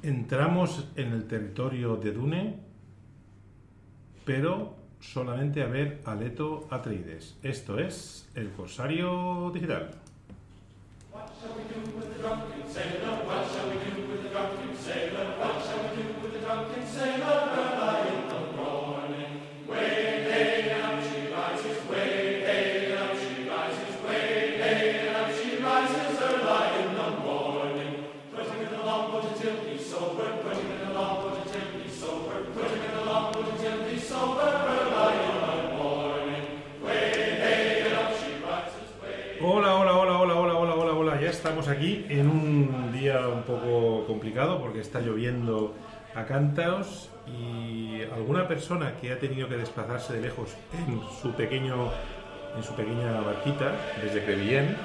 Entramos en el territorio de Dune, pero solamente a ver a Leto Atreides. Esto es el Corsario Digital. Hola, hola, hola, hola, hola, hola, hola, hola. Ya estamos aquí en un día un poco complicado porque está lloviendo a cántaros y alguna persona que ha tenido que desplazarse de lejos en su pequeña barquita desde Crevillent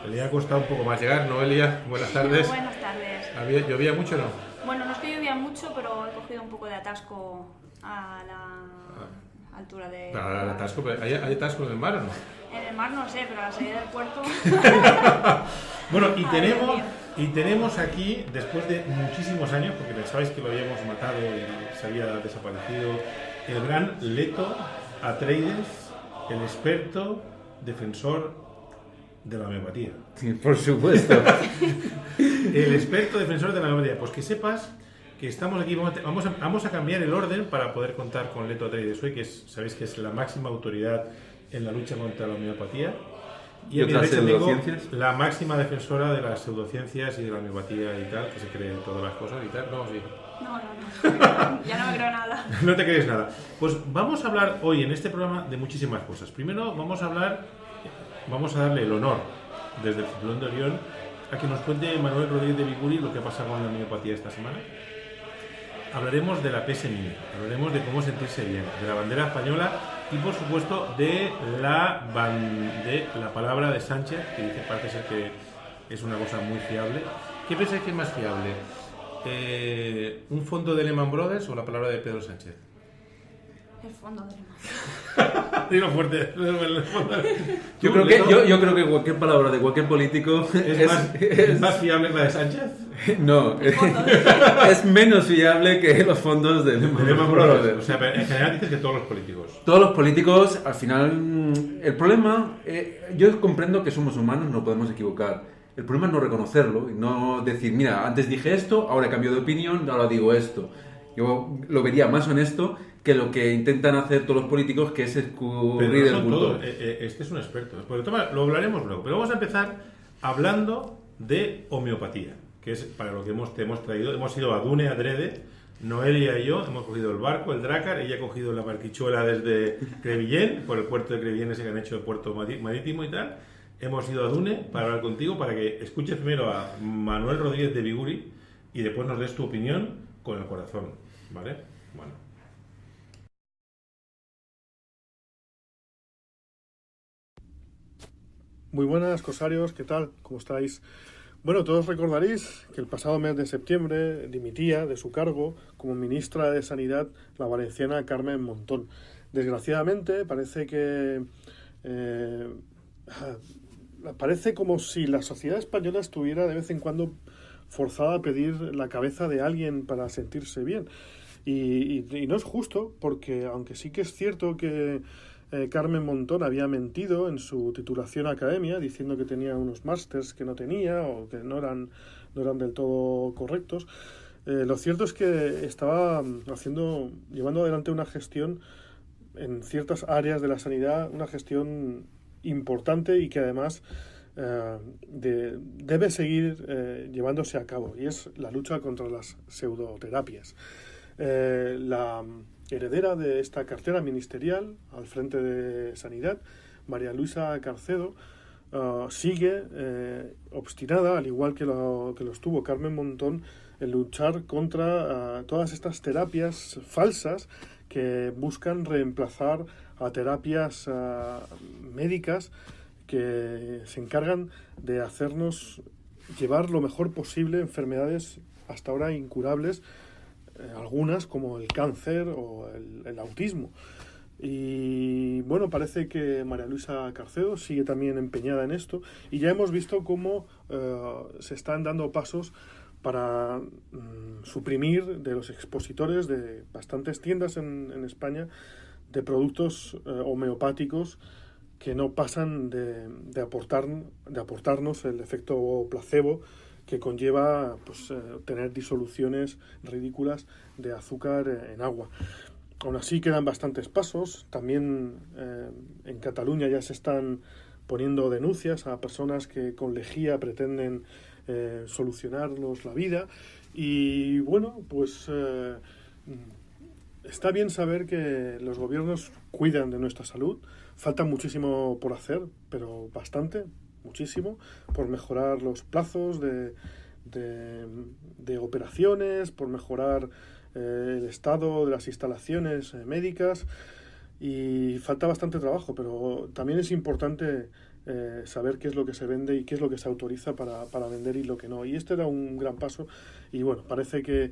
le ha costado un poco más llegar. Noelia, buenas tardes. Buenas tardes. ¿Llovía mucho o no? Bueno, no es que llovía mucho, pero he cogido un poco de atasco a la altura de... Para el atasco, ¿hay atasco en el mar o no? En el mar no sé, pero a la salida del puerto... Bueno, y tenemos aquí, después de muchísimos años, porque pensabais que lo habíamos matado y se había desaparecido, el gran Leto Atreides, el experto defensor de la homeopatía. Sí, por supuesto. El experto defensor de la homeopatía. Pues que sepas que estamos aquí, vamos a cambiar el orden para poder contar con Leto Atreides hoy, que sabéis que es la máxima autoridad en la lucha contra la homeopatía. ¿Y otras pseudociencias? La máxima defensora de las pseudociencias y de la homeopatía y tal, que se cree todas las cosas y tal. No, sí. No. Ya no me creo nada. No te crees nada. Pues vamos a hablar hoy en este programa de muchísimas cosas. Primero vamos a darle el honor desde el Cinturón de Orión a que nos cuente Manuel Rodríguez de Biguri lo que pasa con la homeopatía esta semana. Hablaremos de la PSMI, hablaremos de cómo sentirse bien, de la bandera española y por supuesto de la palabra de Sánchez, que dice parece ser que es una cosa muy fiable. ¿Qué pensáis que es más fiable? ¿Un fondo de Lehman Brothers o la palabra de Pedro Sánchez? El fondo de Lehman. Dilo fuerte. Yo creo que cualquier palabra de cualquier político ¿Es más fiable que la de Sánchez? No, es menos fiable que los fondos de Lehman Brothers. O sea, en general dices que todos los políticos. Todos los políticos, al final, el problema, yo comprendo que somos humanos, no podemos equivocar. El problema es no reconocerlo y no decir, mira, antes dije esto, ahora he cambiado de opinión, ahora digo esto. Yo lo vería más honesto que lo que intentan hacer todos los políticos, que es escurrir el bulto. Este es un experto. Lo hablaremos luego. Pero vamos a empezar hablando de homeopatía, que es para lo que te hemos traído. Hemos ido a Dune adrede, Noelia y yo, hemos cogido el barco, el Drakkar, ella ha cogido la barquichuela desde Crevillent, por el puerto de Crevillent ese que han hecho de puerto marítimo y tal. Hemos ido a Dune para hablar contigo, para que escuches primero a Manuel Rodríguez de Biguri y después nos des tu opinión con el corazón, ¿vale? Bueno. Muy buenas, corsarios, ¿qué tal? ¿Cómo estáis? Bueno, todos recordaréis que el pasado mes de septiembre dimitía de su cargo como ministra de Sanidad la valenciana Carmen Montón. Desgraciadamente, parece como si la sociedad española estuviera de vez en cuando forzada a pedir la cabeza de alguien para sentirse bien. Y no es justo, porque aunque sí que es cierto que Carmen Montón había mentido en su titulación academia, diciendo que tenía unos másters que no tenía o que no eran del todo correctos. Lo cierto es que estaba llevando adelante una gestión en ciertas áreas de la sanidad, una gestión importante y que además debe seguir llevándose a cabo, y es la lucha contra las pseudoterapias. La heredera de esta cartera ministerial al frente de Sanidad, María Luisa Carcedo, sigue obstinada, al igual que lo estuvo Carmen Montón, en luchar contra todas estas terapias falsas que buscan reemplazar a terapias médicas que se encargan de hacernos llevar lo mejor posible enfermedades hasta ahora incurables, algunas como el cáncer o el autismo. Y bueno, parece que María Luisa Carcedo sigue también empeñada en esto, y ya hemos visto cómo se están dando pasos para suprimir de los expositores de bastantes tiendas en España de productos homeopáticos que no pasan de aportarnos el efecto placebo que conlleva pues, tener disoluciones ridículas de azúcar en agua. Aún así quedan bastantes pasos. También en Cataluña ya se están poniendo denuncias a personas que con lejía pretenden solucionarnos la vida. Y bueno, pues está bien saber que los gobiernos cuidan de nuestra salud. Falta muchísimo por hacer, pero bastante, muchísimo, por mejorar los plazos de operaciones, por mejorar el estado de las instalaciones médicas, y falta bastante trabajo, pero también es importante saber qué es lo que se vende y qué es lo que se autoriza para vender y lo que no. Y este era un gran paso, y bueno, parece que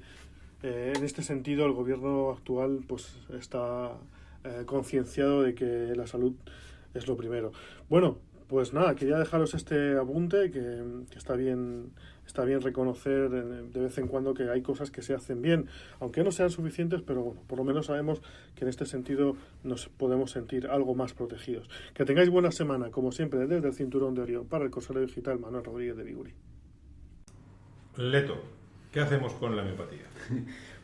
en este sentido el gobierno actual pues está concienciado de que la salud es lo primero. Bueno, pues nada, quería dejaros este apunte, que está bien reconocer de vez en cuando que hay cosas que se hacen bien, aunque no sean suficientes, pero bueno, por lo menos sabemos que en este sentido nos podemos sentir algo más protegidos. Que tengáis buena semana, como siempre, desde el Cinturón de Orión, para el Corsario Digital, Manuel Rodríguez de Biguri. Leto, ¿qué hacemos con la homeopatía?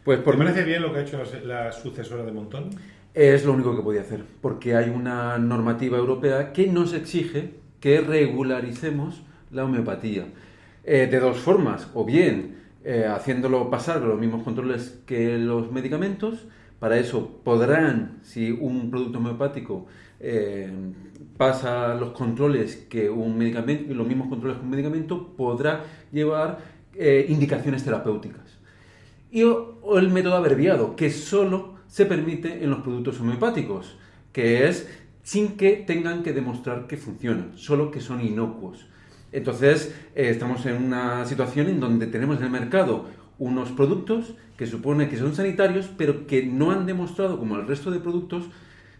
Pues ¿Te parece bien lo que ha hecho la sucesora de Montón? Es lo único que podía hacer, porque hay una normativa europea que nos exige que regularicemos la homeopatía. De dos formas, o bien haciéndolo pasar los mismos controles que los medicamentos. Para eso podrán, si un producto homeopático pasa los controles que un medicamento, los mismos controles que un medicamento, podrá llevar indicaciones terapéuticas. O el método abreviado, que solo se permite en los productos homeopáticos, que es sin que tengan que demostrar que funcionan, solo que son inocuos. Entonces, estamos en una situación en donde tenemos en el mercado unos productos que supone que son sanitarios, pero que no han demostrado, como el resto de productos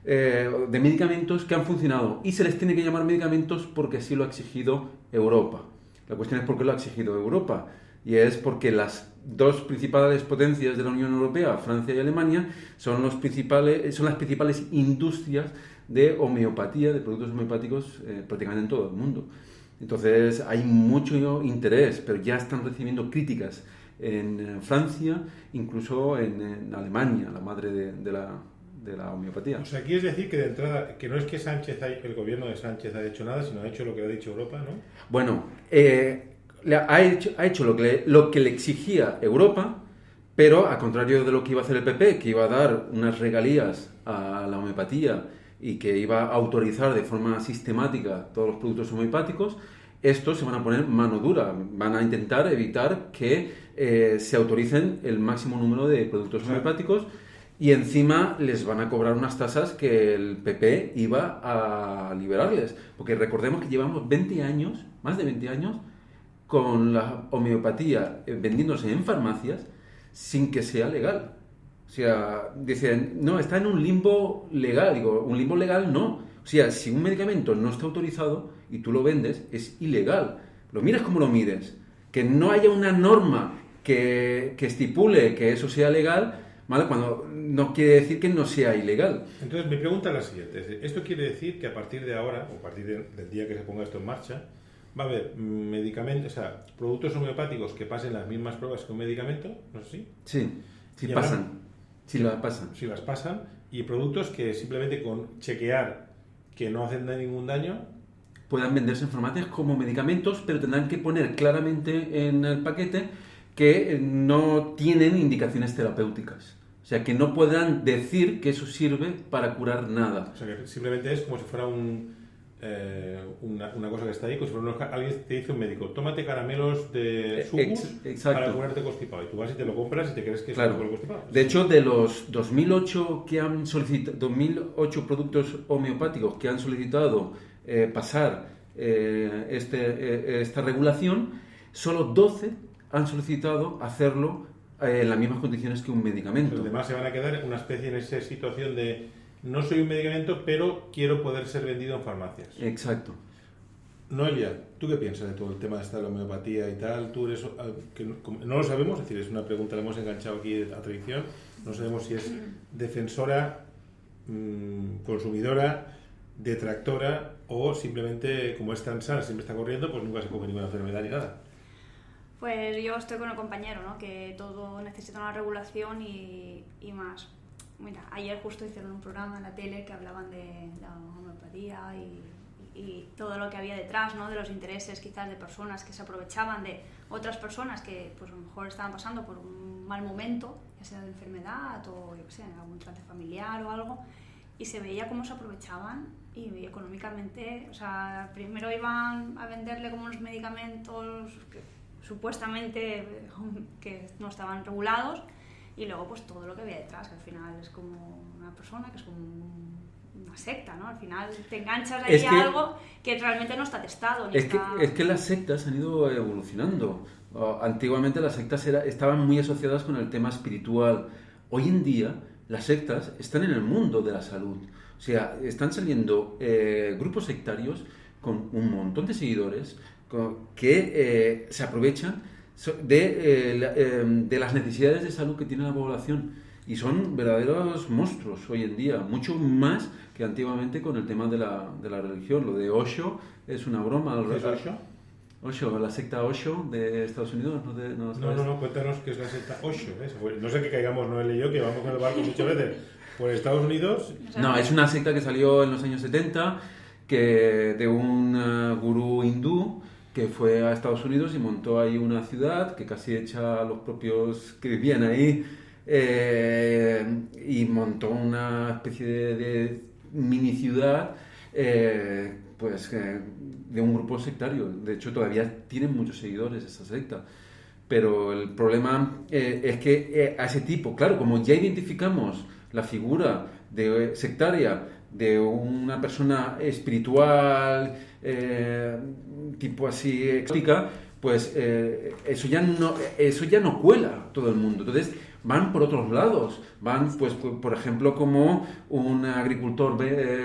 de medicamentos, que han funcionado. Y se les tiene que llamar medicamentos porque así lo ha exigido Europa. La cuestión es por qué lo ha exigido Europa. Y es porque las dos principales potencias de la Unión Europea, Francia y Alemania, son las principales industrias de homeopatía, de productos homeopáticos prácticamente en todo el mundo. Entonces hay mucho interés, pero ya están recibiendo críticas en Francia, incluso en Alemania, la madre de la homeopatía. O sea, aquí es decir que de entrada, que no es que el gobierno de Sánchez haya hecho nada, sino ha hecho lo que ha dicho Europa, ¿no? Bueno, ha hecho lo que le exigía Europa, pero a contrario de lo que iba a hacer el PP, que iba a dar unas regalías a la homeopatía y que iba a autorizar de forma sistemática todos los productos homeopáticos, estos se van a poner mano dura, van a intentar evitar que se autoricen el máximo número de productos homeopáticos, y encima les van a cobrar unas tasas que el PP iba a liberarles, porque recordemos que llevamos 20 años, más de 20 años, con la homeopatía vendiéndose en farmacias sin que sea legal. O sea, dicen, no, está en un limbo legal. Digo, un limbo legal no. O sea, si un medicamento no está autorizado y tú lo vendes, es ilegal. Lo mires como lo mires. Que no haya una norma que estipule que eso sea legal, ¿vale? Cuando no quiere decir que no sea ilegal. Entonces, mi pregunta es la siguiente. Esto quiere decir que a partir de ahora, o a partir del día que se ponga esto en marcha, va a haber medicamentos, o sea, productos homeopáticos que pasen las mismas pruebas que un medicamento, ¿no es así? Sí, sí pasan. Sí las pasan. Sí las pasan. Y productos que simplemente con chequear que no hacen ningún daño puedan venderse en farmacias como medicamentos, pero tendrán que poner claramente en el paquete que no tienen indicaciones terapéuticas. O sea, que no podrán decir que eso sirve para curar nada. O sea, que simplemente es como si fuera una cosa que está ahí, como si fuera alguien te dice un médico, tómate caramelos de sucus para curarte constipado. Y tú vas y te lo compras y te crees que es claro. un constipado. De hecho, de los 2008 que han solicitado, 2008 productos homeopáticos que han solicitado pasar esta regulación, solo 12 han solicitado hacerlo en las mismas condiciones que un medicamento. Los demás se van a quedar en una especie en esa situación de no soy un medicamento, pero quiero poder ser vendido en farmacias. Exacto. Noelia, ¿tú qué piensas de todo el tema de la homeopatía y tal? Tú eres, que no lo sabemos, es decir, es una pregunta, la hemos enganchado aquí a tradición, no sabemos si es defensora, consumidora, detractora o simplemente, como es tan sana, siempre está corriendo, pues nunca se coge ninguna enfermedad ni nada. Pues yo estoy con el compañero, ¿no? Que todo necesita una regulación y más. Mira, ayer justo hicieron un programa en la tele que hablaban de la homeopatía y todo lo que había detrás, ¿no? De los intereses quizás de personas que se aprovechaban de otras personas que pues a lo mejor estaban pasando por un mal momento, ya sea de enfermedad o yo qué sé, algún trance familiar o algo, y se veía cómo se aprovechaban y económicamente, o sea, primero iban a venderle como unos medicamentos que supuestamente que no estaban regulados y luego pues todo lo que había detrás, que al final es como una persona que es como una secta, ¿no? Al final te enganchas ahí a algo que realmente no está testado. Ni es que las sectas han ido evolucionando. Antiguamente las sectas estaban muy asociadas con el tema espiritual. Hoy en día las sectas están en el mundo de la salud. O sea, están saliendo grupos sectarios con un montón de seguidores que se aprovechan de las necesidades de salud que tiene la población y son verdaderos monstruos hoy en día, mucho más que antiguamente con el tema de la religión. Lo de Osho es una broma. ¿Qué es Osho? Osho, la secta Osho de Estados Unidos. No, cuéntanos qué es la secta Osho. No sé que caigamos Noel y yo, que vamos con el barco muchas veces por Estados Unidos. No, es una secta que salió en los años 70 de un gurú hindú que fue a Estados Unidos y montó ahí una ciudad que casi echa a los propios que vivían ahí y montó una especie de mini ciudad de un grupo sectario. De hecho, todavía tienen muchos seguidores esa secta. Pero el problema es que a ese tipo, claro, como ya identificamos la figura sectaria de una persona espiritual, tipo así exótica, pues eso ya no cuela todo el mundo. Entonces van por otros lados, van pues por ejemplo como un agricultor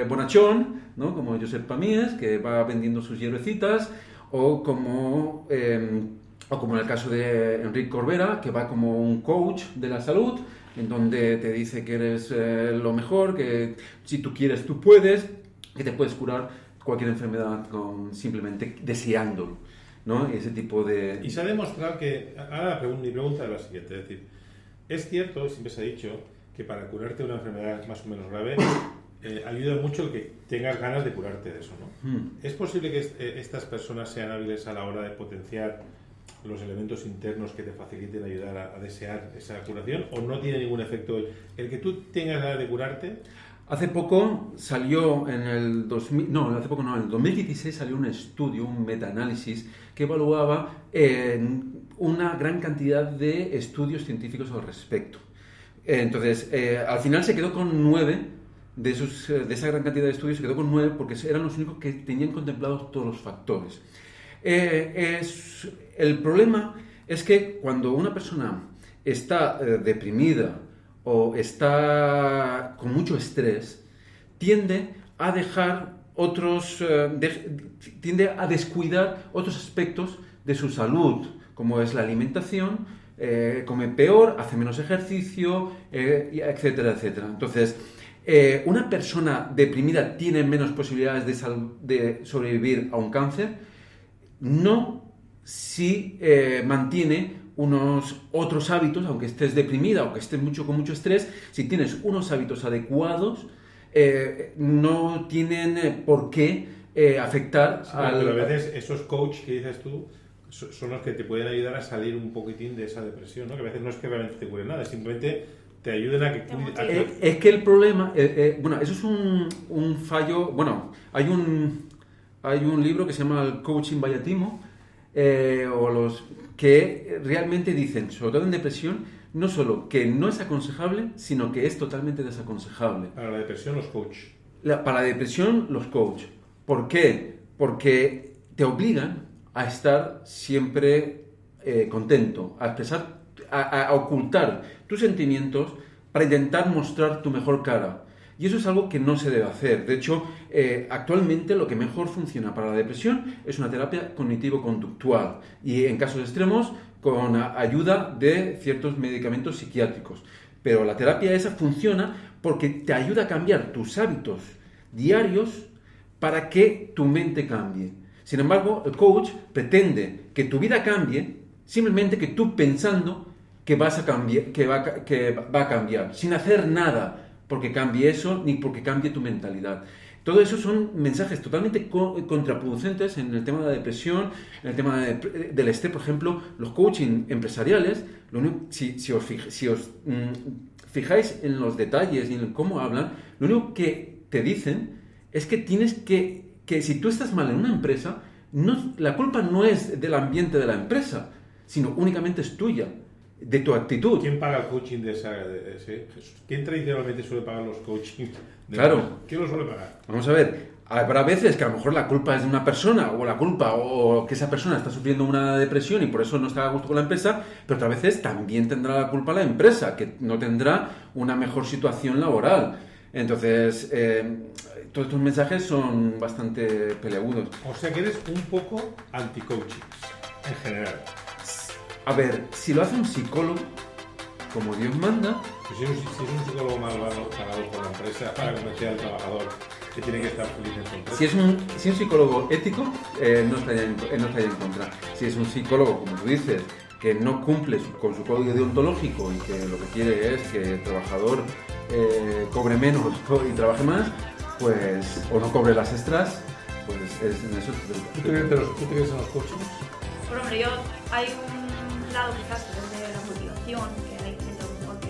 bonachón, ¿no? Como Josep Pamíes, que va vendiendo sus hierbecitas, o como en el caso de Enric Corbera, que va como un coach de la salud, en donde te dice que eres lo mejor, que si tú quieres tú puedes, que te puedes curar cualquier enfermedad simplemente deseándolo, ¿no? Ese tipo de... Y se ha demostrado que... Ahora mi pregunta es la siguiente, es decir, es cierto, siempre se ha dicho, que para curarte una enfermedad más o menos grave ayuda mucho el que tengas ganas de curarte de eso, ¿no? ¿Es posible que estas personas sean hábiles a la hora de potenciar los elementos internos que te faciliten ayudar a desear esa curación, o no tiene ningún efecto el que tú tengas ganas de curarte? Hace poco salió en el 2016 salió un estudio, un metaanálisis que evaluaba una gran cantidad de estudios científicos al respecto. Entonces, al final se quedó con 9 de esa gran cantidad de estudios, se quedó con 9 porque eran los únicos que tenían contemplados todos los factores. El problema es que cuando una persona está deprimida o está con mucho estrés, tiende a descuidar otros aspectos de su salud, como es la alimentación, come peor, hace menos ejercicio, etcétera, etcétera. Entonces, una persona deprimida tiene menos posibilidades de sobrevivir a un cáncer, no si mantiene unos otros hábitos, aunque estés deprimida o que estés con mucho estrés. Si tienes unos hábitos adecuados, no tienen por qué afectar Pero a veces esos coaches que dices tú son los que te pueden ayudar a salir un poquitín de esa depresión, ¿no? Que a veces no es que realmente te curen nada, simplemente te ayuden a que... Es que el problema... bueno, eso es un fallo... Bueno, hay un libro que se llama El Coaching by Atimo, que realmente dicen, sobre todo en depresión, no solo que no es aconsejable, sino que es totalmente desaconsejable. Para la depresión, los coaches. Para la depresión, los coaches. ¿Por qué? Porque te obligan a estar siempre contento, a ocultar tus sentimientos para intentar mostrar tu mejor cara. Y eso es algo que no se debe hacer. De hecho, actualmente lo que mejor funciona para la depresión es una terapia cognitivo-conductual y en casos extremos con ayuda de ciertos medicamentos psiquiátricos. Pero la terapia esa funciona porque te ayuda a cambiar tus hábitos diarios para que tu mente cambie. Sin embargo, el coach pretende que tu vida cambie simplemente que tú pensando que vas a cambiar, que va a cambiar, sin hacer nada porque cambie eso ni porque cambie tu mentalidad. Todo eso son mensajes totalmente contraproducentes en el tema de la depresión, en el tema del estrés. Por ejemplo, los coaching empresariales, si os fijáis en los detalles y en cómo hablan, lo único que te dicen es que tienes que si tú estás mal en una empresa, la culpa no es del ambiente de la empresa, sino únicamente es tuya, de tu actitud. ¿Quién paga el coaching de ese Jesús? ¿Quién tradicionalmente suele pagar los coaching? Claro. ¿Quién lo suele pagar? Vamos a ver, habrá veces que a lo mejor la culpa es de una persona o que esa persona está sufriendo una depresión y por eso no está a gusto con la empresa, pero otras veces también tendrá la culpa la empresa, que no tendrá una mejor situación laboral. Entonces, todos estos mensajes son bastante peleagudos. O sea que eres un poco anti-coaching, en general. A ver, si lo hace un psicólogo, como Dios manda... Pues si es un psicólogo malvado pagado por la empresa para convencer al trabajador que tiene que estar feliz en su empresa. Si es un psicólogo ético, no estaría en contra. Si es un psicólogo, como tú dices, que no cumple con su código deontológico y que lo que quiere es que el trabajador cobre menos y trabaje más, pues, o no cobre las extras, pues en eso... ¿Tú te crees en los coaches? Bueno, hombre, hay un lado quizás desde la motivación, que hay gente que está un poco...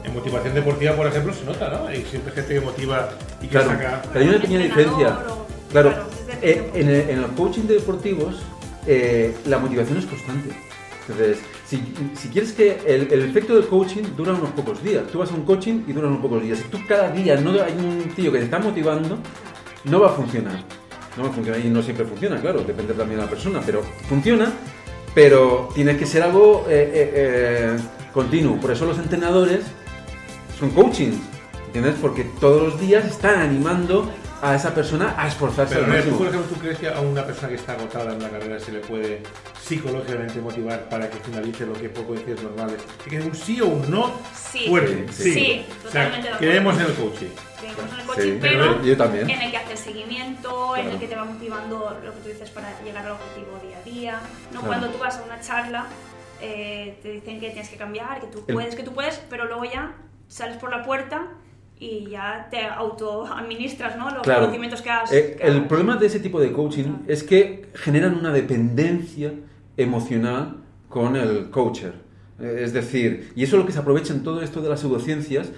En motivación deportiva, por ejemplo, se nota, ¿no? Hay siempre gente que motiva y que Claro, saca... pero hay una pequeña diferencia. Claro, desde en los coaching deportivos la motivación es constante. Entonces, si quieres que el efecto del coaching dura unos pocos días, tú vas a un coaching y dura unos pocos días. Si tú cada día no hay un tío que te está motivando, no va a funcionar. No va a funcionar y no siempre funciona, claro, depende también de la persona, pero funciona, pero tiene que ser algo continuo. Por eso los entrenadores son coachings, ¿entiendes? Porque todos los días están animando a esa persona a esforzarse Pero al máximo. ¿tú, por ejemplo, tú crees que a una persona que está agotada en la carrera se le puede psicológicamente motivar para que finalice lo que poco decir normales? ¿Que un sí o un no Sí. fuerte? Sí, O sea, totalmente de acuerdo. creemos en el coaching. Creemos en el coaching, Sí, pero yo también. en el que haces seguimiento, en el Claro. que te va motivando lo que tú dices para llegar al objetivo día a día. No Claro. cuando tú vas a una charla, te dicen que tienes que cambiar, que tú puedes, pero luego ya sales por la puerta y ya te autoadministras, ¿no? Los Claro. conocimientos que has... El problema de ese tipo de coaching es que generan una dependencia emocional con el coacher. Es decir, y eso es lo que se aprovecha en todo esto de las pseudociencias.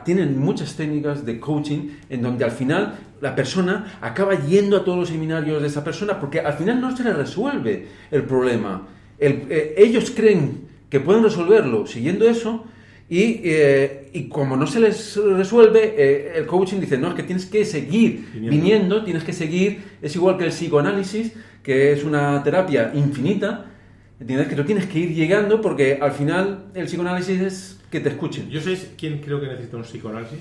Tienen muchas técnicas de coaching en donde al final la persona acaba yendo a todos los seminarios de esa persona porque al final no se le resuelve el problema. Ellos creen que pueden resolverlo siguiendo eso y como no se les resuelve, el coaching dice, no, es que tienes que seguir viniendo, tienes que seguir, es igual que el psicoanálisis, que es una terapia infinita, ¿entiendes? Que tú tienes que ir llegando porque al final el psicoanálisis es que te escuchen. ¿Yo sé quién creo que necesita un psicoanálisis?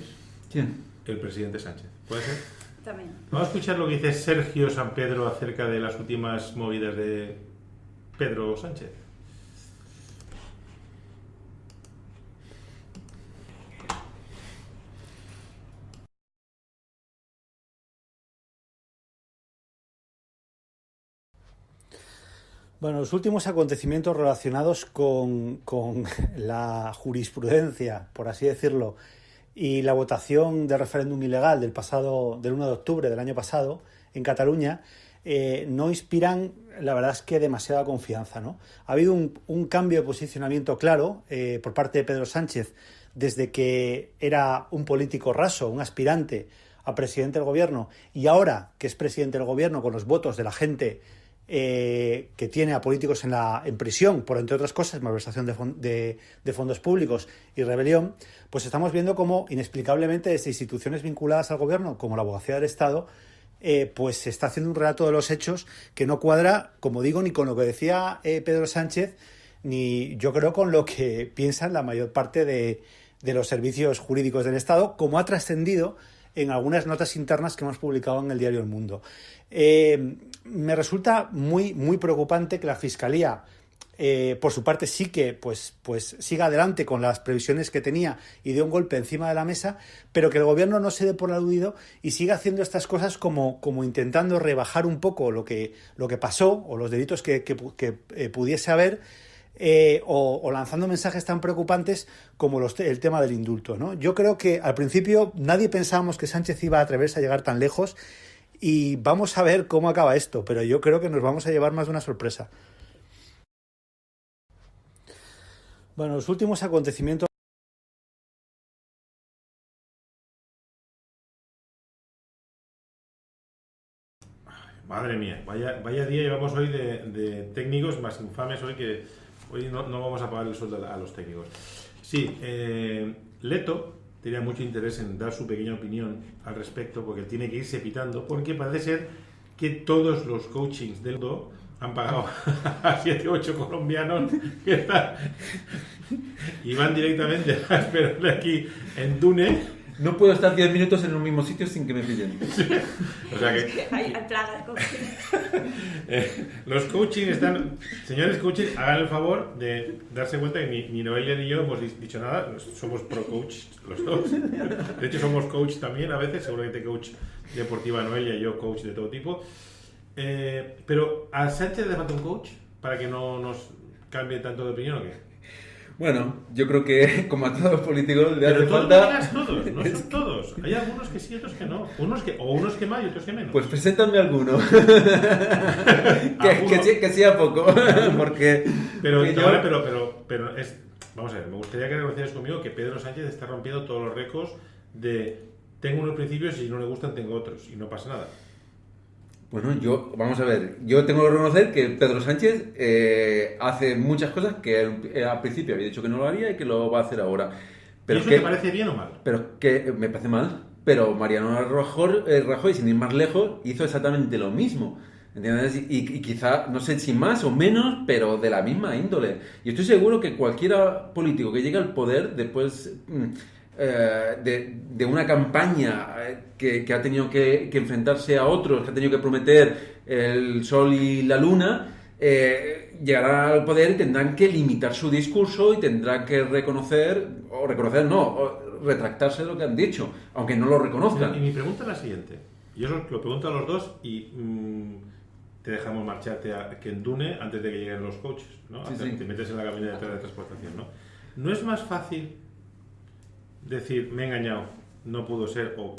¿Quién? El presidente Sánchez. ¿Puede ser? También. Vamos a escuchar lo que dice Sergio San Pedro acerca de las últimas movidas de Pedro Sánchez. Bueno, los últimos acontecimientos relacionados con la jurisprudencia, por así decirlo, y la votación del referéndum ilegal del 1 de octubre del año pasado en Cataluña no inspiran, la verdad es que demasiada confianza, ¿no? Ha habido un cambio de posicionamiento claro por parte de Pedro Sánchez desde que era un político raso, un aspirante a presidente del gobierno, y ahora que es presidente del gobierno con los votos de la gente que tiene a políticos en prisión por, entre otras cosas, malversación de fondos públicos y rebelión, pues estamos viendo cómo inexplicablemente desde instituciones vinculadas al gobierno, como la Abogacía del Estado, pues se está haciendo un relato de los hechos que no cuadra, como digo, ni con lo que decía Pedro Sánchez, ni yo creo con lo que piensan la mayor parte de de los servicios jurídicos del Estado, como ha trascendido en algunas notas internas que hemos publicado en el diario El Mundo. Me resulta muy, muy preocupante que la Fiscalía, por su parte, sí que pues siga adelante con las previsiones que tenía y dé un golpe encima de la mesa, pero que el gobierno no se dé por aludido y siga haciendo estas cosas como intentando rebajar un poco lo que pasó o los delitos que pudiese haber, o lanzando mensajes tan preocupantes como el tema del indulto, ¿no? Yo creo que al principio nadie pensábamos que Sánchez iba a atreverse a llegar tan lejos, y vamos a ver cómo acaba esto, pero yo creo que nos vamos a llevar más de una sorpresa. Bueno, los últimos acontecimientos. Madre mía, vaya día llevamos hoy de técnicos más infames hoy, que hoy no vamos a pagar el sueldo a los técnicos. Sí, Leto tenía mucho interés en dar su pequeña opinión al respecto, porque tiene que irse pitando, porque parece ser que todos los coachings del mundo han pagado a 7 o 8 colombianos y van directamente a esperarle aquí en Dune. No puedo estar 10 minutos en un mismo sitio sin que me pillen. O sea que Hay plaga de coaching. los coaching están... Señores coaching, hagan el favor de darse cuenta que ni Noelia ni yo hemos dicho nada. Somos pro coach los dos. De hecho somos coach también a veces, seguramente coach deportiva Noelia y yo coach de todo tipo. Pero ¿a Sánchez le falta un coach para que no nos cambie tanto de opinión o qué? Bueno, yo creo que, como a todos los políticos, le hace Pero falta... no digas todos, no son todos. Hay algunos que sí, otros que no. Unos que más y otros que menos. Pues preséntame alguno. que sea poco. Porque... Pero yo... es... Vamos a ver, me gustaría que reconocieras conmigo que Pedro Sánchez está rompiendo todos los récords de tengo unos principios y si no le gustan tengo otros. Y no pasa nada. Bueno, vamos a ver, yo tengo que reconocer que Pedro Sánchez hace muchas cosas que al principio había dicho que no lo haría y que lo va a hacer ahora. Pero ¿Y eso te parece bien o mal? Pero que me parece mal. Pero Mariano Rajoy, sin ir más lejos, hizo exactamente lo mismo. ¿Entiendes? Y quizá, no sé si más o menos, pero de la misma índole. Y estoy seguro que cualquier político que llegue al poder después... de una campaña que ha tenido que enfrentarse a otros, que ha tenido que prometer el sol y la luna, llegará al poder y tendrán que limitar su discurso y tendrán que retractarse de lo que han dicho, aunque no lo reconozcan. Y mi pregunta es la siguiente, y eso lo pregunto a los dos y te dejamos marcharte a que en Dune antes de que lleguen los coaches, ¿no? Sí. Te metes en la cabina de teletransportación, ¿no? ¿No es más fácil decir, me he engañado, no pudo ser, o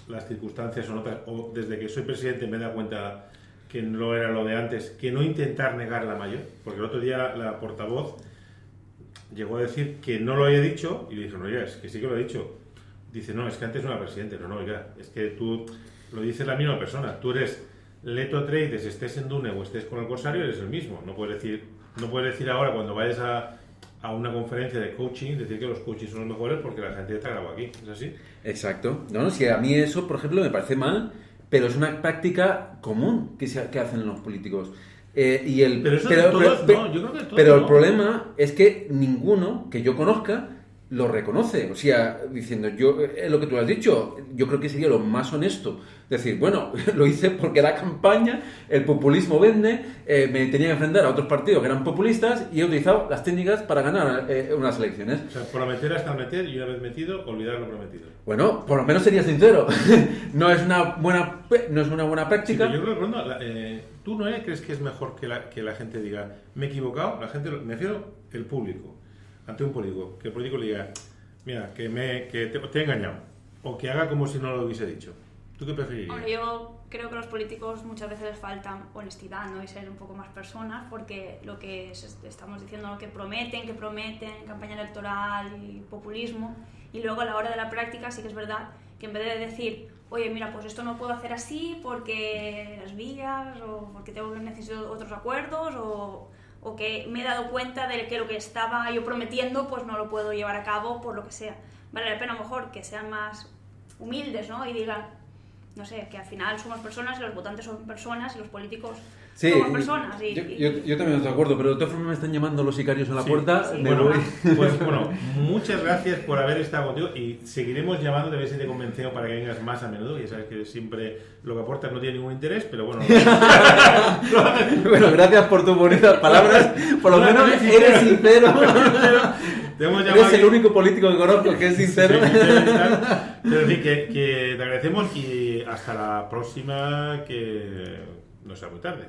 las circunstancias son otras, o desde que soy presidente me he dado cuenta que no era lo de antes, que no intentar negar la mayor? Porque el otro día la portavoz llegó a decir que no lo había dicho, y le dije, no, oiga, es que sí que lo he dicho. Dice, no, es que antes no era presidente. No, oiga, es que tú lo dices la misma persona, tú eres Leto Trades, estés en Dune o estés con el Corsario, eres el mismo. No puedes decir ahora cuando vayas a una conferencia de coaching, decir que los coaches son los mejores porque la gente está grabada aquí, ¿es así? Exacto. No, si a mí eso, por ejemplo, me parece mal, pero es una práctica común que hacen los políticos. El problema es que ninguno que yo conozca lo reconoce. O sea, diciendo, lo que tú has dicho, yo creo que sería lo más honesto. Decir, bueno, lo hice porque era campaña, el populismo vende, me tenía que enfrentar a otros partidos que eran populistas y he utilizado las técnicas para ganar unas elecciones. O sea, prometer hasta meter y una vez metido, olvidar lo prometido. Bueno, por lo menos sería sincero. No es una buena práctica. Sí, yo creo que ¿tú no crees que es mejor que la gente diga, me he equivocado? La gente, me refiero el público, ante un político, que el político le diga, mira, que te he engañado, o que haga como si no lo hubiese dicho. ¿Tú qué preferirías? Hombre, yo creo que a los políticos muchas veces les falta honestidad, ¿no? Y ser un poco más personas, porque lo que estamos diciendo, ¿no? que prometen, campaña electoral y populismo, y luego a la hora de la práctica sí que es verdad que en vez de decir, oye, mira, pues esto no puedo hacer así porque las vías, o porque necesito otros acuerdos, o que me he dado cuenta de que lo que estaba yo prometiendo pues no lo puedo llevar a cabo por lo que sea. Vale la pena a lo mejor que sean más humildes, ¿no? Y digan, no sé, que al final somos personas y los votantes son personas y los políticos Sí, como personas. yo también estoy de acuerdo, pero de todas formas me están llamando los sicarios a la puerta. Sí. Me Bueno, voy. pues bueno, muchas gracias por haber estado contigo y seguiremos llamando, de vez si te convencemos para que vengas más a menudo. Ya sabes que siempre lo que aportas no tiene ningún interés, pero bueno. Bueno, gracias por tus bonitas palabras. Por lo menos eres sincero. Te hemos llamado Eres el único político que conozco que es sincero. Sí, sincero y tal. Pero en fin, que te agradecemos y hasta la próxima, que no sea muy tarde.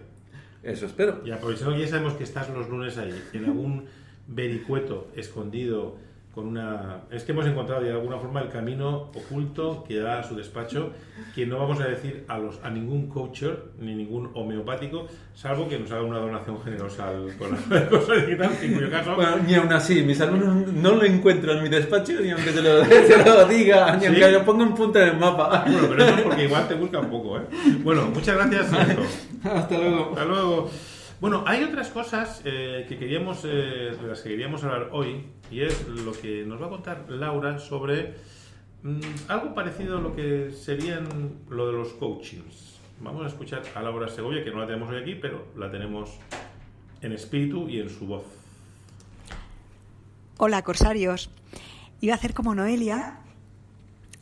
Eso espero. Y aprovechando que ya sabemos que estás los lunes ahí, en algún vericueto escondido con una... Es que hemos encontrado de alguna forma el camino oculto que da a su despacho, que no vamos a decir a ningún coacher ni ningún homeopático, salvo que nos haga una donación generosa con la cosa digital, en cuyo caso... Bueno, ni aún así, mis alumnos no lo encuentran en mi despacho, ni aunque se lo diga, ni ¿Sí? aunque lo ponga en punta en el mapa. Bueno, pero eso es porque igual te busca un poco, ¿eh? Bueno, muchas gracias, Sergio. Hasta luego. Hasta luego. Bueno, hay otras cosas que queríamos, de las que queríamos hablar hoy, y es lo que nos va a contar Laura sobre algo parecido a lo que serían lo de los coachings. Vamos a escuchar a Laura Segovia, que no la tenemos hoy aquí, pero la tenemos en espíritu y en su voz. Hola, corsarios. Iba a hacer como Noelia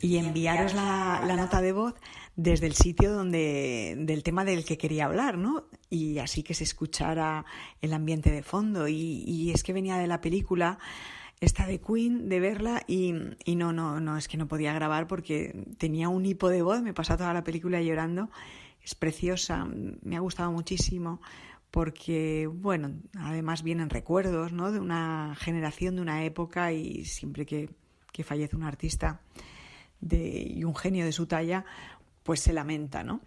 y enviaros la nota de voz desde el sitio del tema del que quería hablar, ¿no? Y así que se escuchara el ambiente de fondo. Y es que venía de la película esta de Queen, de verla, y no, es que no podía grabar porque tenía un hipo de voz, me pasaba toda la película llorando. Es preciosa, me ha gustado muchísimo porque, bueno, además vienen recuerdos, ¿no? De una generación, de una época, y siempre que fallece un artista y un genio de su talla, pues se lamenta, ¿no?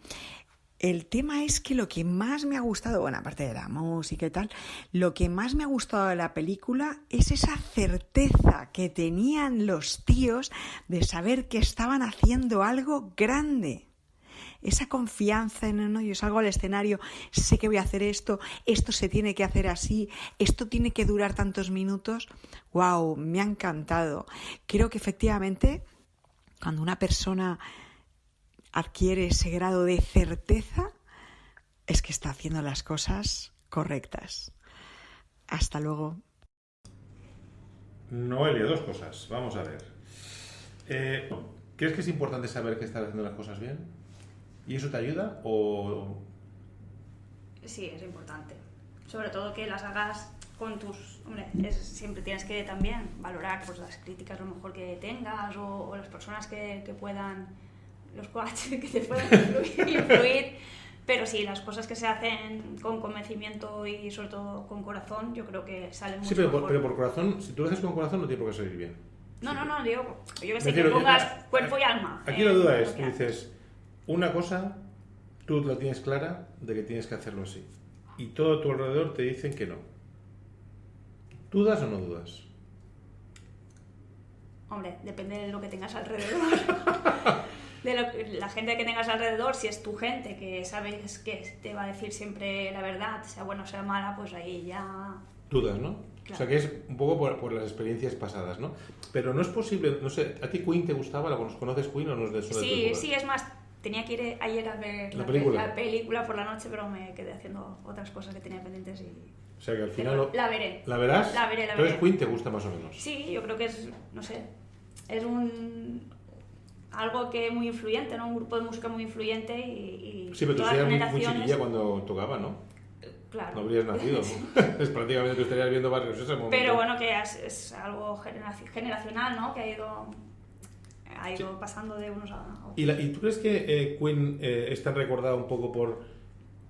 El tema es que lo que más me ha gustado, bueno, aparte de la música y tal, lo que más me ha gustado de la película es esa certeza que tenían los tíos de saber que estaban haciendo algo grande. Esa confianza en, no, yo salgo al escenario, sé que voy a hacer esto se tiene que hacer así, esto tiene que durar tantos minutos. ¡Wow! Me ha encantado. Creo que efectivamente, cuando una persona adquiere ese grado de certeza, es que está haciendo las cosas correctas. Hasta luego. Noelia, dos cosas. Vamos a ver. ¿Crees que es importante saber que estás haciendo las cosas bien? ¿Y eso te ayuda o...? Sí, es importante. Sobre todo que las hagas con tus... Hombre, siempre tienes que también valorar pues, las críticas a lo mejor que tengas o las personas que puedan... los coaches que te puedan influir. Pero sí, las cosas que se hacen con convencimiento y sobre todo con corazón, yo creo que salen mucho mejor. Pero por corazón, si tú lo haces con corazón no tiene por qué salir bien. No, digo, yo que sé, Prefiero, que pongas cuerpo y alma. Aquí la duda es, tú dices, una cosa, tú la tienes clara de que tienes que hacerlo así. Y todo a tu alrededor te dicen que no. ¿Dudas o no dudas? Hombre, depende de lo que tengas alrededor. La gente que tengas alrededor, si es tu gente, que sabes que te va a decir siempre la verdad, sea buena o sea mala, pues ahí ya... Dudas, ¿no? Claro. O sea que es un poco por las experiencias pasadas, ¿no? Pero no es posible, no sé, ¿a ti Queen te gustaba? ¿La conoces Queen o no es de eso? Sí, es más, tenía que ir ayer a ver la película por la noche, pero me quedé haciendo otras cosas que tenía pendientes y... O sea que al final... La veré. ¿La verás? La veré. Entonces Queen te gusta más o menos. Sí, yo creo que es, no sé, es algo que es muy influyente, ¿no? Un grupo de música muy influyente y sí, pero tú todas las serías muy generaciones... chiquilla cuando tocaba, ¿no? Claro. No habrías nacido, ¿no? Es prácticamente tú estarías viendo Barrio Sésamo ese momento. Pero bueno, que es algo generacional, ¿no? Que ha ido sí. Pasando de unos a otros. ¿Y tú crees que Queen es tan recordada un poco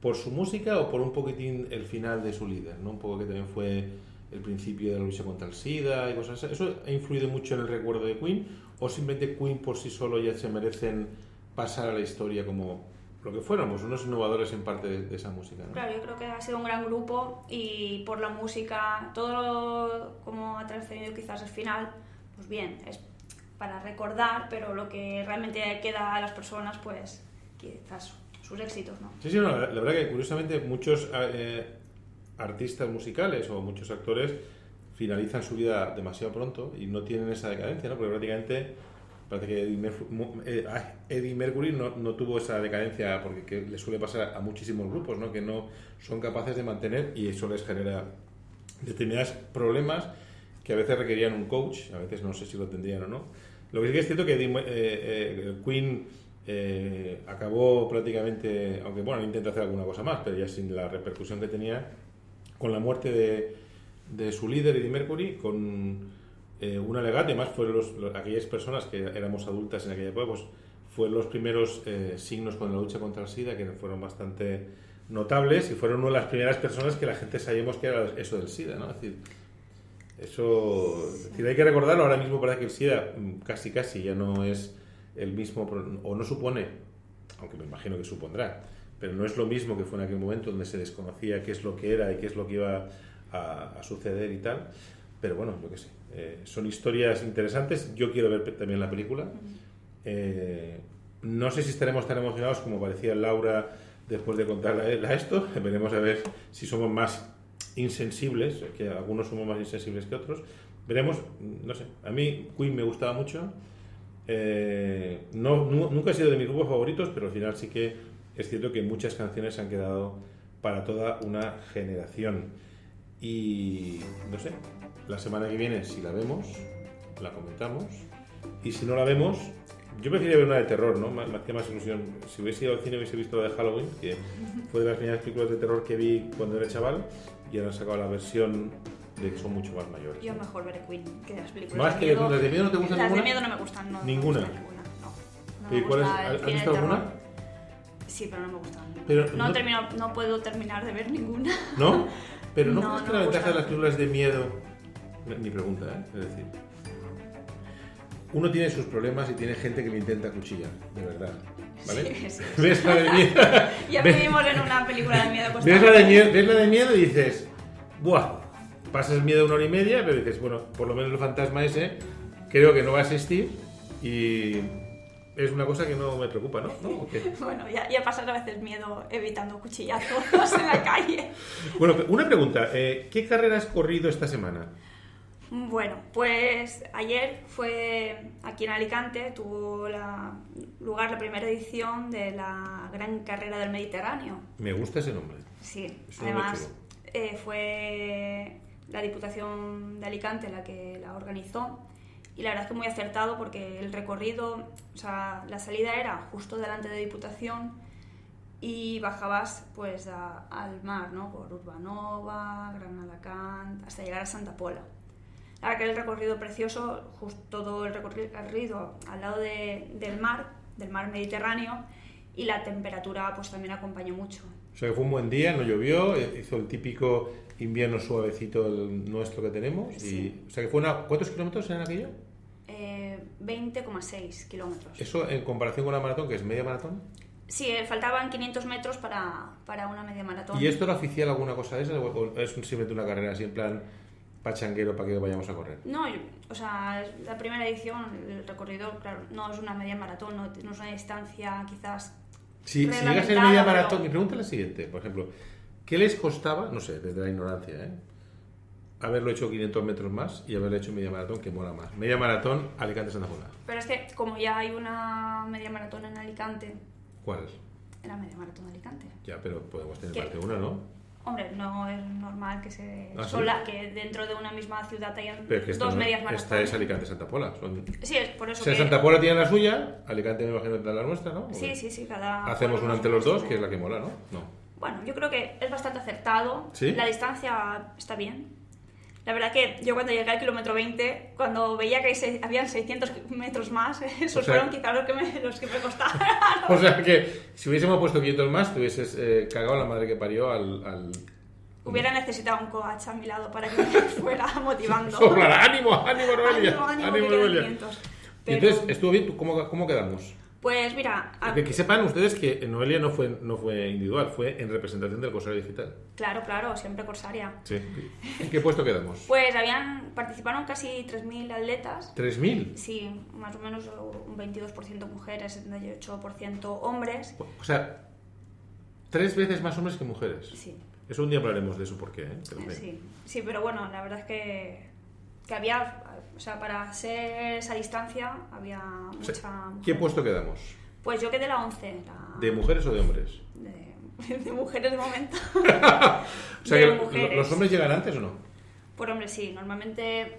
por su música o por un poquitín el final de su líder, ¿no? Un poco que también fue el principio de la lucha contra el SIDA y cosas así. ¿Eso ha influido mucho en el recuerdo de Queen? ¿O simplemente Queen por sí solo ya se merecen pasar a la historia como lo que fuéramos, unos innovadores en parte de esa música, ¿no? Claro, yo creo que ha sido un gran grupo y por la música, todo como ha trascendido quizás el final, pues bien, es para recordar, pero lo que realmente queda a las personas, pues quizás sus éxitos, ¿no? Sí, no, la verdad que curiosamente muchos artistas musicales o muchos actores finalizan su vida demasiado pronto y no tienen esa decadencia, ¿no? Porque prácticamente Parece que Eddie Mercury no tuvo esa decadencia, porque que le suele pasar a muchísimos grupos, ¿no? Que no son capaces de mantener, y eso les genera determinados problemas que a veces requerían un coach, a veces no sé si lo tendrían o no. Lo que sí que es cierto que Queen acabó prácticamente, aunque bueno, intenta hacer alguna cosa más, pero ya sin la repercusión que tenía, con la muerte de su líder, Eddie Mercury, con un alegato. Además fueron aquellas personas que éramos adultas en aquella época, pues fueron los primeros signos con la lucha contra el SIDA, que fueron bastante notables, y fueron una de las primeras personas que la gente sabíamos que era eso del SIDA, ¿no? Es decir, hay que recordarlo. Ahora mismo parece que el SIDA casi ya no es el mismo, o no supone, aunque me imagino que supondrá, pero no es lo mismo que fue en aquel momento donde se desconocía qué es lo que era y qué es lo que iba a suceder y tal. Pero bueno, yo qué sé, son historias interesantes. Yo quiero ver también la película. No sé si estaremos tan emocionados como parecía Laura después de contarla esto. Veremos a ver si somos más insensibles, que algunos somos más insensibles que otros. Veremos, no sé. A mí Queen me gustaba mucho. Nunca ha sido de mis grupos favoritos, pero al final sí que es cierto que muchas canciones han quedado para toda una generación. Y no sé, la semana que viene, si la vemos, la comentamos. Y si no la vemos, yo preferiría ver una de terror, ¿no? Me hacía más ilusión. Si hubiese ido al cine, hubiese visto la de Halloween, que fue de las primeras películas de terror que vi cuando era chaval, y ahora han sacado la versión de que son mucho más mayores. Yo mejor veré Queen que las películas ¿Más que las de miedo no te gustan Las ninguna? de miedo no me gustan, no. ¿Ninguna? No me gusta ninguna, no. ¿Y me cuál gusta el ¿has cine visto de alguna? terror. Sí, pero no me gustan. Pero no puedo terminar de ver ninguna. ¿No? Pero ¿no No, crees que no la me ventaja de gusta. las películas de miedo... Mi pregunta, es decir... Uno tiene sus problemas y tiene gente que le intenta cuchillar, de verdad, ¿vale? Sí. ¿Ves la de miedo? Ya vivimos en una película de miedo ¿Ves la de miedo y dices... ¡Buah! Pasas miedo 1 hora y media, pero dices, bueno, por lo menos el fantasma ese creo que no va a existir, y es una cosa que no me preocupa, ¿no? ¿No? ¿O qué? Bueno, ya pasas a veces miedo evitando cuchillazos en la calle. Bueno, una pregunta. ¿Qué carrera has corrido esta semana? Bueno, pues ayer fue aquí en Alicante, tuvo lugar la primera edición de la Gran Carrera del Mediterráneo. Me gusta ese nombre. Sí, Es un nombre además fue la Diputación de Alicante la que la organizó, y la verdad es que muy acertado, porque el recorrido, o sea, la salida era justo delante de Diputación y bajabas pues al mar, ¿no? Por Urbanova, Gran Alacant, hasta llegar a Santa Pola. La verdad que el recorrido precioso, justo todo el recorrido al lado del mar Mediterráneo, y la temperatura pues también acompañó mucho. O sea que fue un buen día, no llovió, hizo el típico invierno suavecito nuestro que tenemos. Sí. O sea que fue ¿cuántos kilómetros eran aquello? 20,6 kilómetros. Eso en comparación con la maratón, que es media maratón. Sí, faltaban 500 metros para una media maratón. ¿Y esto era oficial alguna cosa de esa, o es simplemente una carrera así en plan pachanguero para que vayamos a correr? No, o sea, es la primera edición, el recorrido, claro, no es una media maratón, no es una distancia quizás... Si llegas a reglamentada, media pero- maratón, mi pregunta es la siguiente, por ejemplo, ¿qué les costaba, no sé, desde la ignorancia, haberlo hecho 500 metros más y haberlo hecho media maratón, que mola más? Media maratón, Alicante-Santa Pola. Pero es que como ya hay una media maratón en Alicante, ¿Cuál? era media maratón de Alicante. Ya, pero podemos tener ¿Qué? parte una, ¿no? Hombre, no es normal que ¿Ah, sí? que dentro de una misma ciudad hayan Pero es que dos medias esta maratones. es Alicante-Santa Pola. Sí, es por O eso sea, que... Santa Pola tiene la suya, Alicante me imagino que tendrá la nuestra, ¿no? Sí, cada... Hacemos una entre los dos, que es la que mola, ¿no? No. Bueno, yo creo que es bastante acertado. ¿Sí? La distancia está bien. La verdad que yo cuando llegué al kilómetro 20, cuando veía que habían 600 metros más, esos O sea- fueron quizás los que me costaron. O sea que si hubiésemos puesto 500 más, te hubieses cagado la madre que parió al... Hubiera necesitado un coach a mi lado para que me fuera motivando. Soplar, ¡ánimo, ánimo, Noelia! ánimo, que quedan Noelia! 500. Y Pero- entonces, ¿estuvo bien? ¿Cómo quedamos? Pues mira, Que sepan ustedes que Noelia no fue individual, fue en representación del Corsario Digital. claro, siempre Corsaria. Sí. ¿En qué puesto quedamos? Pues participaron casi 3.000 atletas. ¿3.000? Sí, más o menos un 22% mujeres, 78% hombres. O sea, 3 veces más hombres que mujeres. Sí. Eso un día hablaremos de eso, ¿por qué? Pero bien. Sí, pero bueno, la verdad es que que había, o sea, para ser esa distancia había O sea, mucha... ¿qué puesto quedamos? Pues yo quedé la 11. ¿De mujeres o de hombres? De mujeres de momento. O sea, De que mujeres. ¿los hombres llegan antes o no? Por hombre, sí. Normalmente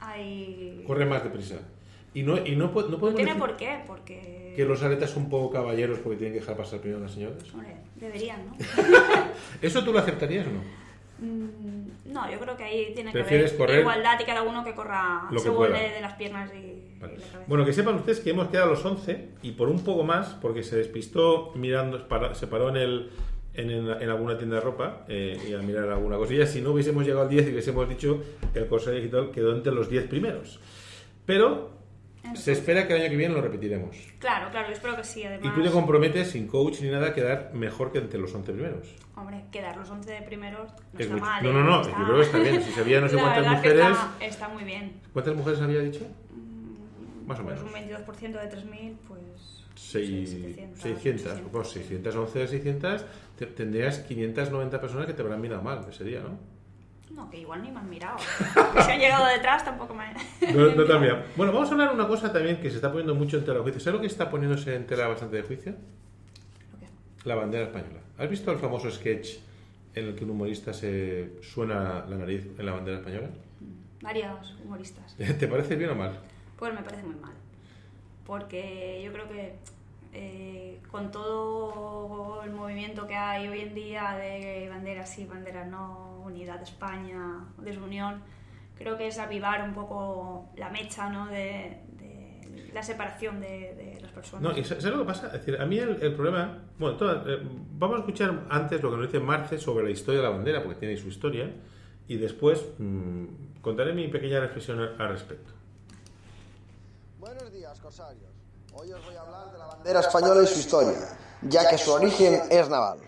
hay... Corre más deprisa. Y no No podemos tiene decir por qué, porque... que los atletas son un poco caballeros porque tienen que dejar pasar primero a las señoras. Hombre, deberían, ¿no? ¿Eso tú lo aceptarías o no? No, yo creo que ahí tiene que ¿Prefieres haber correr? igualdad y cada uno que corra Lo que según pueda. le dé las piernas y Vale. la cabeza. Bueno, que sepan ustedes que hemos quedado a los 11 y por un poco más, porque se despistó mirando, se paró en alguna tienda de ropa y a mirar alguna cosilla. Si no hubiésemos llegado al 10 y hubiésemos dicho que el Corsair Digital quedó entre los 10 primeros. Pero se espera que el año que viene lo repetiremos. Claro, yo espero que sí, Y además... tú te comprometes, sin coach ni nada, a quedar mejor que entre los 11 primeros. Hombre, quedar los 11 de primeros no Es está mucho. mal. No, Está- yo creo que está bien. Si sabía no sé La cuántas verdad que mujeres... está muy bien. ¿Cuántas mujeres había dicho? Más o Pues menos. un 22% de 3.000, pues... 600. 600. Pues 611 de 600, tendrías 590 personas que te habrán mirado mal ese día, ¿no? No, que igual ni me han mirado. Si han llegado detrás tampoco me... No también. Bueno, vamos a hablar de una cosa también que se está poniendo mucho en tela de juicio. ¿Sabes lo que está poniéndose en tela bastante de juicio? La bandera española. ¿Has visto el famoso sketch en el que un humorista se suena la nariz en la bandera española? Varios humoristas. ¿Te parece bien o mal? Pues me parece muy mal. Porque yo creo que con todo el movimiento que hay hoy en día de banderas sí, banderas no, unidad de España, desunión, creo que es avivar un poco la mecha, ¿no? de la separación de las personas. No, ¿y sabes lo que pasa? Es decir, a mí el problema... Bueno, vamos a escuchar antes lo que nos dice Marce sobre la historia de la bandera, porque tiene su historia, y después contaré mi pequeña reflexión al respecto. Buenos días, corsarios. Hoy os voy a hablar de la bandera española y su historia, ya que su origen es naval.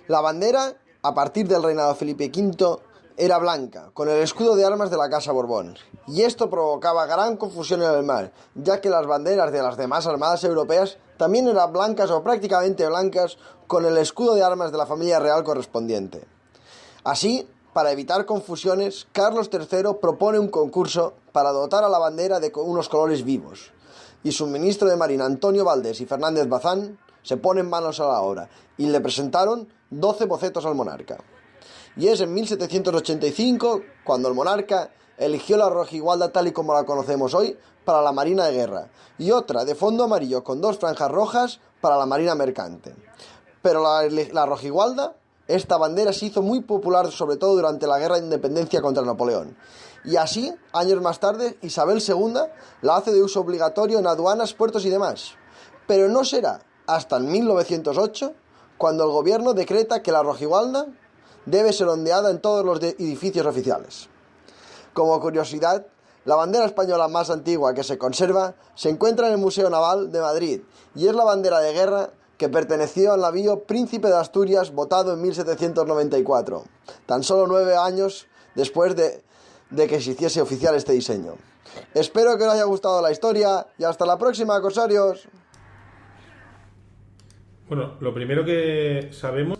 La bandera, a partir del reinado de Felipe V, era blanca, con el escudo de armas de la Casa Borbón, y esto provocaba gran confusión en el mar, ya que las banderas de las demás armadas europeas también eran blancas o prácticamente blancas, con el escudo de armas de la familia real correspondiente. Así, para evitar confusiones, Carlos III propone un concurso para dotar a la bandera de unos colores vivos, y su ministro de Marina, Antonio Valdés y Fernández Bazán, se ponen manos a la obra, y le presentaron 12 bocetos al monarca. Y es en 1785 cuando el monarca eligió la rojigualda tal y como la conocemos hoy para la Marina de Guerra, y otra de fondo amarillo con 2 franjas rojas para la Marina Mercante. Pero la rojigualda, esta bandera se hizo muy popular sobre todo durante la Guerra de Independencia contra Napoleón. Y así, años más tarde, Isabel II la hace de uso obligatorio en aduanas, puertos y demás. Pero no será hasta el 1908 cuando el gobierno decreta que la rojigualda debe ser ondeada en todos los edificios oficiales. Como curiosidad, la bandera española más antigua que se conserva se encuentra en el Museo Naval de Madrid y es la bandera de guerra que perteneció al navío Príncipe de Asturias, votado en 1794, tan solo 9 años después de que se hiciese oficial este diseño. Espero que os haya gustado la historia y hasta la próxima, corsarios. Bueno, lo primero que sabemos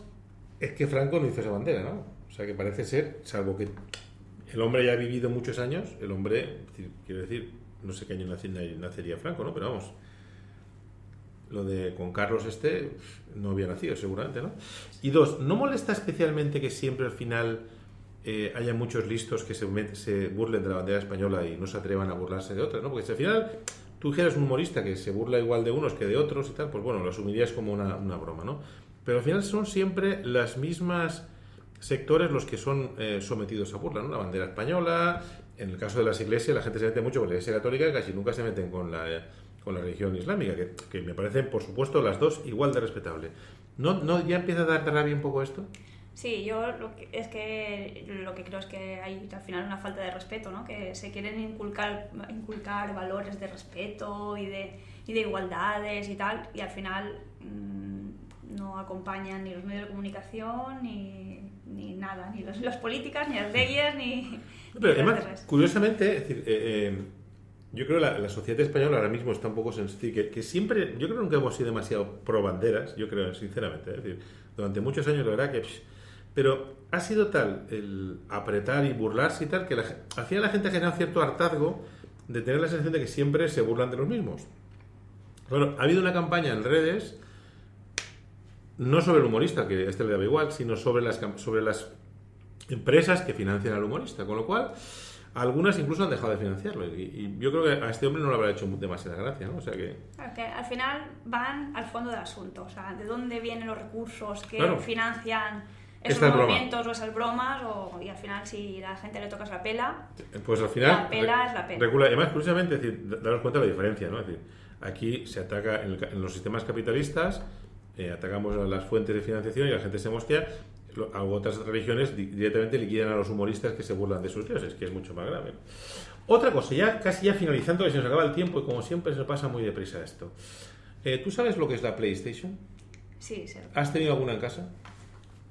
es que Franco no hizo esa bandera, ¿no? O sea, que parece ser, salvo que el hombre ya ha vivido muchos años, el hombre, quiero decir, no sé qué año nacería Franco, ¿no? Pero vamos, lo de con Carlos no había nacido seguramente, ¿no? Y dos, ¿no molesta especialmente que siempre al final haya muchos listos que se burlen de la bandera española y no se atrevan a burlarse de otras, ¿no? Porque si al final tú dijeras un humorista que se burla igual de unos que de otros y tal, pues bueno, lo asumirías como una broma, ¿no? Pero al final son siempre las mismas sectores los que son sometidos a burla, ¿no? La bandera española, en el caso de las iglesias, la gente se mete mucho con la iglesia católica y casi nunca se meten con la religión islámica, que me parecen, por supuesto, las dos igual de respetables. ¿No ya empieza a darte rabia un poco esto? Sí, yo lo que creo es que hay al final una falta de respeto, ¿no? Que se quieren inculcar valores de respeto y de igualdades y tal, y al final no acompañan ni los medios de comunicación ni nada, ni las políticas, ni las leyes, ni... Pero además, curiosamente, es decir, yo creo que la sociedad española ahora mismo está un poco sensible, que siempre, yo creo que nunca hemos sido demasiado pro banderas, yo creo, sinceramente, es decir, durante muchos años la verdad que pero ha sido tal el apretar y burlarse y tal, que al final la gente ha generado cierto hartazgo de tener la sensación de que siempre se burlan de los mismos. Bueno, ha habido una campaña en redes, no sobre el humorista, que a este le daba igual, sino sobre las empresas que financian al humorista, con lo cual algunas incluso han dejado de financiarlo, y yo creo que a este hombre no le habrá hecho demasiada gracia, ¿no? O sea que al final van al fondo del asunto, o sea, de dónde vienen los recursos que Claro. financian esos Esta es broma. movimientos o esas bromas, y al final si la gente le tocas la pela, pues al final la pela es la pela. recula. Además, curiosamente, es decir, daros cuenta de la diferencia, ¿no? Es decir, aquí se ataca en los sistemas capitalistas, atacamos a las fuentes de financiación y la gente se mosquea. A otras religiones directamente liquidan a los humoristas que se burlan de sus dioses, que es mucho más grave. Otra cosa, casi finalizando, que se nos acaba el tiempo y como siempre se pasa muy deprisa esto. ¿Tú sabes lo que es la PlayStation? Sí, sí. ¿Has tenido alguna en casa?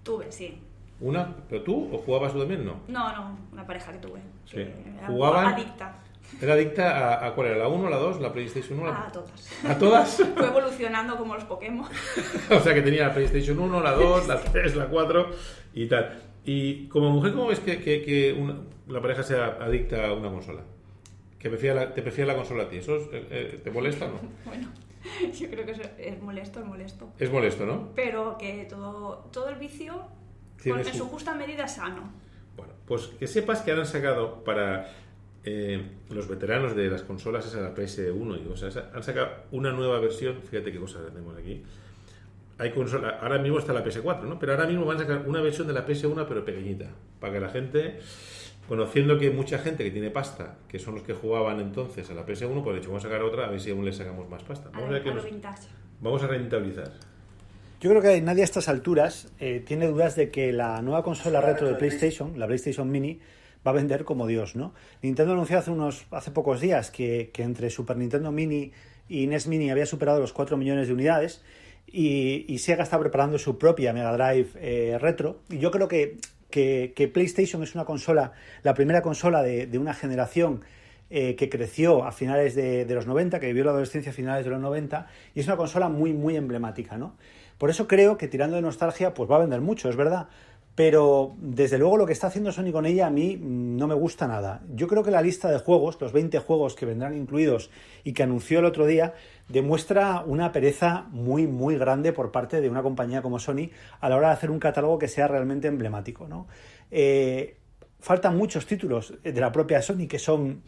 Tuve, sí. ¿Una? ¿Pero tú? ¿O jugabas tú también? No. No, una pareja que tuve. Sí. Que era ¿Jugaban? adicta. ¿Era adicta a cuál era? ¿La 1, la 2, la PlayStation 1? A todas. ¿A todas? Fue evolucionando como los Pokémon. O sea que tenía la PlayStation 1, la 2, la 3, la 4 y tal. Y como mujer, ¿cómo ves que la pareja sea adicta a una consola? Que te prefiera la consola a ti. ¿Eso te molesta o no? Bueno, yo creo que es molesto, es molesto. Es molesto, ¿no? Pero que todo el vicio, Tiene en su justa medida, es sano. Bueno, pues que sepas que han sacado para los veteranos de las consolas, esa la PS1, o sea, han sacado una nueva versión. Fíjate qué cosas tenemos aquí. Hay consola, ahora mismo está la PS4, ¿no? Pero ahora mismo van a sacar una versión de la PS1 pero pequeñita, para que la gente, conociendo que mucha gente que tiene pasta, que son los que jugaban entonces a la PS1, pues de hecho vamos a sacar otra, a ver si aún le sacamos más pasta. Vamos a rentabilizar. Yo creo que nadie a estas alturas tiene dudas de que la nueva consola retro de PlayStation, la PlayStation Mini, va a vender como Dios, ¿no? Nintendo anunció hace pocos días que entre Super Nintendo Mini y NES Mini había superado los 4 millones de unidades, y Sega está preparando su propia Mega Drive retro. Y yo creo que PlayStation es una consola, la primera consola de una generación que creció a finales de los 90, que vivió la adolescencia a finales de los 90, y es una consola muy, muy emblemática, ¿no? Por eso creo que, tirando de nostalgia, pues va a vender mucho, es verdad. Pero, desde luego, lo que está haciendo Sony con ella a mí no me gusta nada. Yo creo que la lista de juegos, los 20 juegos que vendrán incluidos y que anunció el otro día, demuestra una pereza muy, muy grande por parte de una compañía como Sony a la hora de hacer un catálogo que sea realmente emblemático, ¿no? Faltan muchos títulos de la propia Sony que son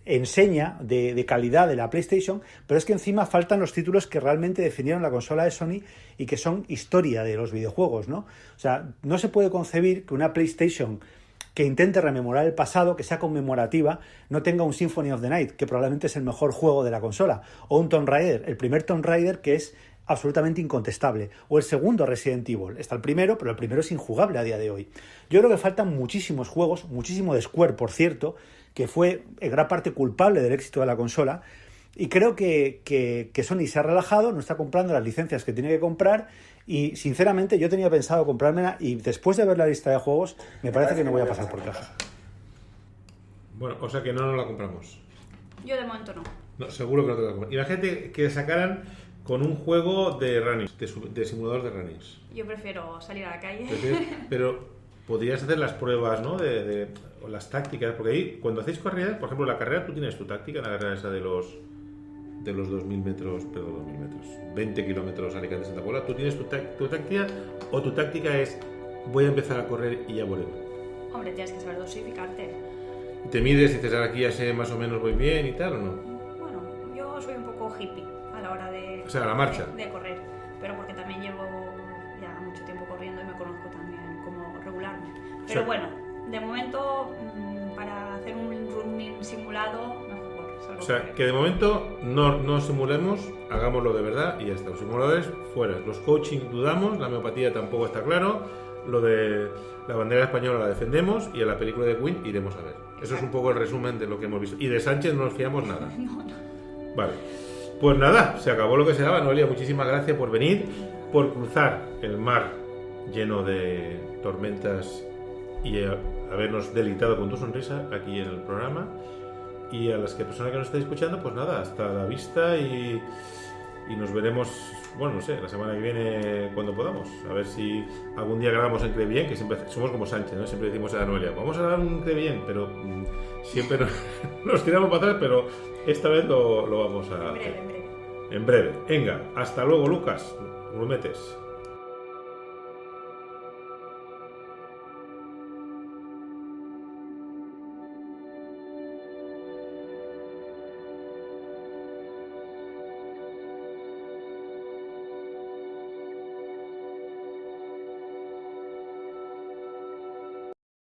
enseña de calidad de la PlayStation, pero es que encima faltan los títulos que realmente definieron la consola de Sony y que son historia de los videojuegos, ¿no? O sea, no se puede concebir que una PlayStation que intente rememorar el pasado, que sea conmemorativa, no tenga un Symphony of the Night, que probablemente es el mejor juego de la consola, o un Tomb Raider, el primer Tomb Raider, que es absolutamente incontestable, o el segundo Resident Evil. Está el primero, pero el primero es injugable a día de hoy. Yo creo que faltan muchísimos juegos, muchísimo de Square, por cierto, que fue en gran parte culpable del éxito de la consola, y creo que Sony se ha relajado, no está comprando las licencias que tiene que comprar, y sinceramente yo tenía pensado comprármela, y después de ver la lista de juegos me parece que no voy a pasar por caja. Bueno, o sea que no nos la compramos. Yo de momento no. No, seguro que no te la compramos. Imagínate que sacaran con un juego de runnings, de simulador de runnings. Yo prefiero salir a la calle. Pero podrías hacer las pruebas, ¿no? O las tácticas, porque ahí, cuando hacéis carreras, por ejemplo, la carrera, tú tienes tu táctica, la carrera esa de los 2000 metros, 20 kilómetros Alicante-Santa Pola, tú tienes tu táctica, o tu táctica es voy a empezar a correr y ya volvemos. Hombre, tienes que saber dosificarte. ¿Te mides y dices, aquí ya sé más o menos voy bien y tal, o no? Bueno, yo soy un poco hippie a la hora de... O sea, a la marcha. De correr, pero porque también llevo ya mucho tiempo corriendo y me conozco también cómo regularme. Pero sí. Bueno, de momento, para hacer un running simulado, mejor. O sea, que de momento no simulemos, hagámoslo de verdad y ya está. Los simuladores, fuera. Los coaching dudamos, la homeopatía tampoco está claro, lo de la bandera española la defendemos y a la película de Queen iremos a ver. Eso es un poco el resumen de lo que hemos visto. Y de Sánchez no nos fiamos nada. No. Vale. Pues nada, se acabó lo que se daba. Noelia, muchísimas gracias por venir, por cruzar el mar lleno de tormentas y habernos deleitado con tu sonrisa aquí en el programa. Y a las personas que nos estáis escuchando, pues nada, hasta la vista y nos veremos bueno, no sé, la semana que viene cuando podamos. A ver si algún día grabamos en Crevillent, que siempre somos como Sánchez, ¿no? Siempre decimos a Noelia, vamos a grabar un Crevillent, pero siempre nos tiramos para atrás, pero esta vez lo vamos a hacer. En breve. En breve. Venga, hasta luego, Lucas. Lo metes.